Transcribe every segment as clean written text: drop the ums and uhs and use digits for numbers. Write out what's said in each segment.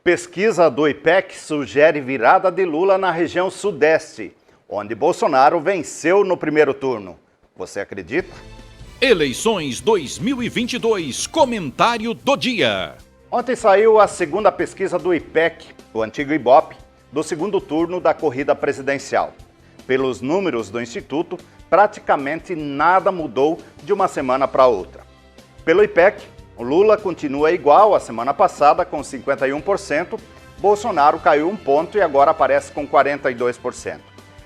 Pesquisa do IPEC sugere virada de Lula na região sudeste, onde Bolsonaro venceu no primeiro turno. Você acredita? Eleições 2022, comentário do dia. Ontem saiu a segunda pesquisa do IPEC, o antigo IBOPE, do segundo turno da corrida presidencial. Pelos números do Instituto, praticamente nada mudou de uma semana para outra. Pelo IPEC, o Lula continua igual à semana passada, com 51%, Bolsonaro caiu 1 ponto e agora aparece com 42%.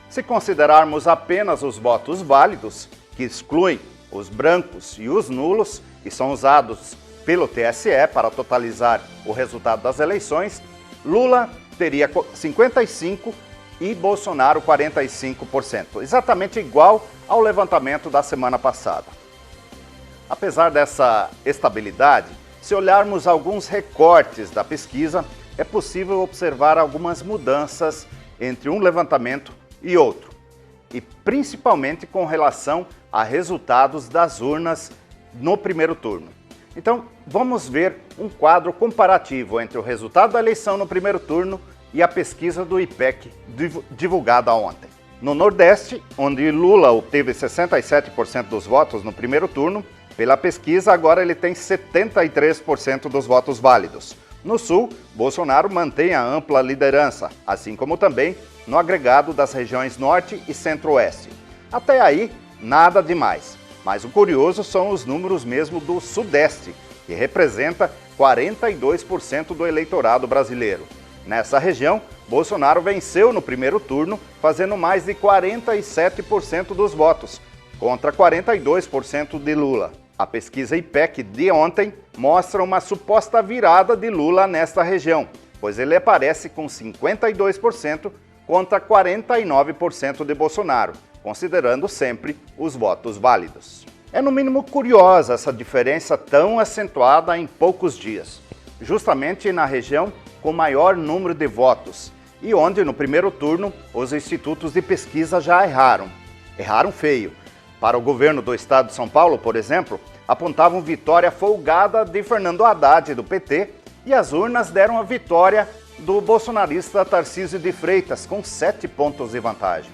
Se considerarmos apenas os votos válidos, que excluem os brancos e os nulos, e são usados pelo TSE para totalizar o resultado das eleições, Lula teria 55% e Bolsonaro 45%, exatamente igual ao levantamento da semana passada. Apesar dessa estabilidade, se olharmos alguns recortes da pesquisa, é possível observar algumas mudanças entre um levantamento e outro, e principalmente com relação a resultados das urnas no primeiro turno. Então, vamos ver um quadro comparativo entre o resultado da eleição no primeiro turno e a pesquisa do IPEC divulgada ontem. No Nordeste, onde Lula obteve 67% dos votos no primeiro turno, pela pesquisa agora ele tem 73% dos votos válidos. No Sul, Bolsonaro mantém a ampla liderança, assim como também no agregado das regiões Norte e Centro-Oeste. Até aí, nada demais. Mas o curioso são os números mesmo do Sudeste, que representa 42% do eleitorado brasileiro. Nessa região, Bolsonaro venceu no primeiro turno, fazendo mais de 47% dos votos, contra 42% de Lula. A pesquisa IPEC de ontem mostra uma suposta virada de Lula nesta região, pois ele aparece com 52% contra 49% de Bolsonaro, considerando sempre os votos válidos. É no mínimo curiosa essa diferença tão acentuada em poucos dias, justamente na região com maior número de votos e onde no primeiro turno os institutos de pesquisa já erraram. Erraram feio. Para o governo do estado de São Paulo, por exemplo, apontavam vitória folgada de Fernando Haddad do PT e as urnas deram a vitória do bolsonarista Tarcísio de Freitas com 7 pontos de vantagem.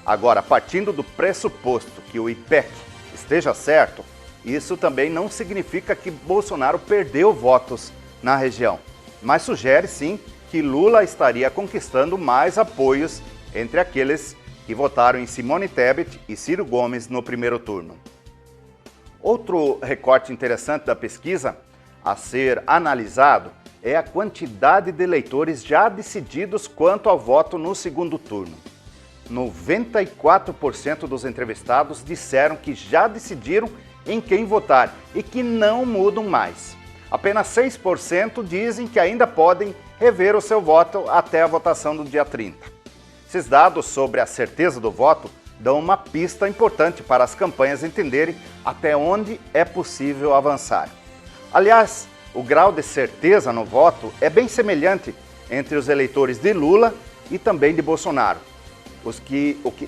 Agora, partindo do pressuposto que o IPEC esteja certo, isso também não significa que Bolsonaro perdeu votos na região, mas sugere sim que Lula estaria conquistando mais apoios entre aqueles que votaram em Simone Tebet e Ciro Gomes no primeiro turno. Outro recorte interessante da pesquisa a ser analisado é a quantidade de eleitores já decididos quanto ao voto no segundo turno. 94% dos entrevistados disseram que já decidiram em quem votar e que não mudam mais. Apenas 6% dizem que ainda podem rever o seu voto até a votação do dia 30. Esses dados sobre a certeza do voto dão uma pista importante para as campanhas entenderem até onde é possível avançar. Aliás, o grau de certeza no voto é bem semelhante entre os eleitores de Lula e também de Bolsonaro.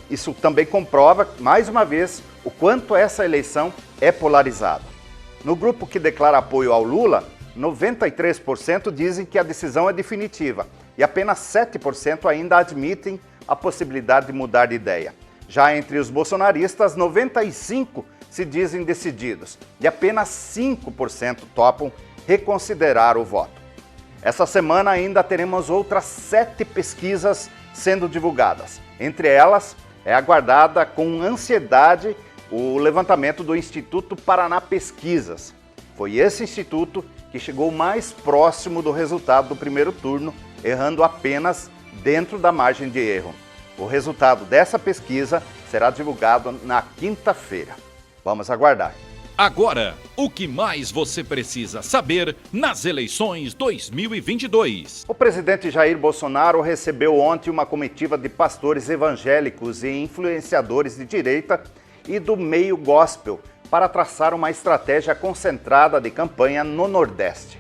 Isso também comprova, mais uma vez, o quanto essa eleição é polarizada. No grupo que declara apoio ao Lula, 93% dizem que a decisão é definitiva e apenas 7% ainda admitem a possibilidade de mudar de ideia. Já entre os bolsonaristas, 95% se dizem decididos e apenas 5% topam reconsiderar o voto. Essa semana ainda teremos outras 7 pesquisas sendo divulgadas. Entre elas, é aguardada com ansiedade o levantamento do Instituto Paraná Pesquisas. Foi esse instituto que chegou mais próximo do resultado do primeiro turno, errando apenas dentro da margem de erro. O resultado dessa pesquisa será divulgado na quinta-feira. Vamos aguardar. Agora, o que mais você precisa saber nas eleições 2022? O presidente Jair Bolsonaro recebeu ontem uma comitiva de pastores evangélicos e influenciadores de direita e do meio gospel para traçar uma estratégia concentrada de campanha no Nordeste.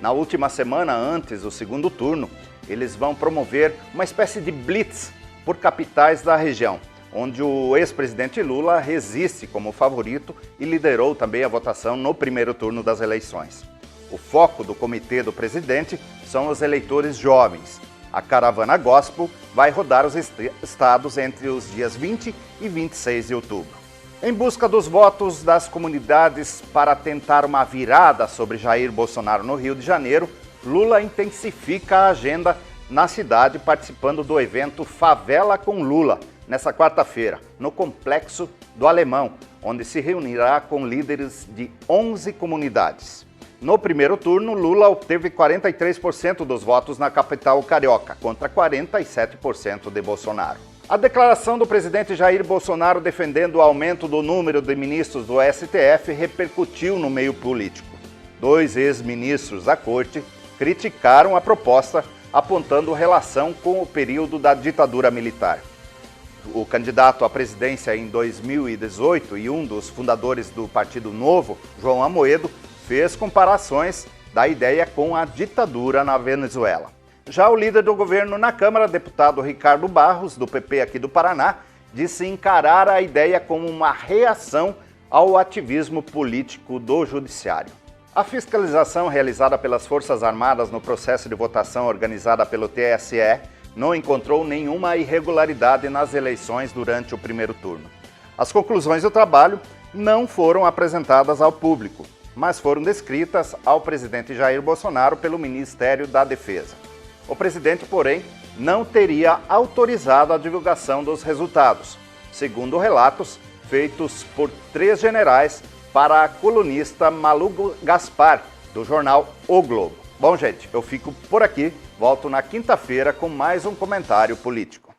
Na última semana, antes do segundo turno, eles vão promover uma espécie de blitz por capitais da região, onde o ex-presidente Lula resiste como favorito e liderou também a votação no primeiro turno das eleições. O foco do comitê do presidente são são os eleitores jovens. A caravana gospel vai rodar os estados entre os dias 20 e 26 de outubro. Em busca dos votos das comunidades para tentar uma virada sobre Jair Bolsonaro no Rio de Janeiro, Lula intensifica a agenda na cidade, participando do evento Favela com Lula, nesta quarta-feira, no Complexo do Alemão, onde se reunirá com líderes de 11 comunidades. No primeiro turno, Lula obteve 43% dos votos na capital carioca, contra 47% de Bolsonaro. A declaração do presidente Jair Bolsonaro defendendo o aumento do número de ministros do STF repercutiu no meio político. 2 ex-ministros da corte criticaram a proposta, apontando relação com o período da ditadura militar. O candidato à presidência em 2018 e um dos fundadores do Partido Novo, João Amoedo, fez comparações da ideia com a ditadura na Venezuela. Já o líder do governo na Câmara, deputado Ricardo Barros, do PP aqui do Paraná, disse encarar a ideia como uma reação ao ativismo político do Judiciário. A fiscalização realizada pelas Forças Armadas no processo de votação organizada pelo TSE não encontrou nenhuma irregularidade nas eleições durante o primeiro turno. As conclusões do trabalho não foram apresentadas ao público, mas foram descritas ao presidente Jair Bolsonaro pelo Ministério da Defesa. O presidente, porém, não teria autorizado a divulgação dos resultados, segundo relatos feitos por 3 generais para a colunista Malu Gaspar, do jornal O Globo. Bom, gente, eu fico por aqui. Volto na quinta-feira com mais um comentário político.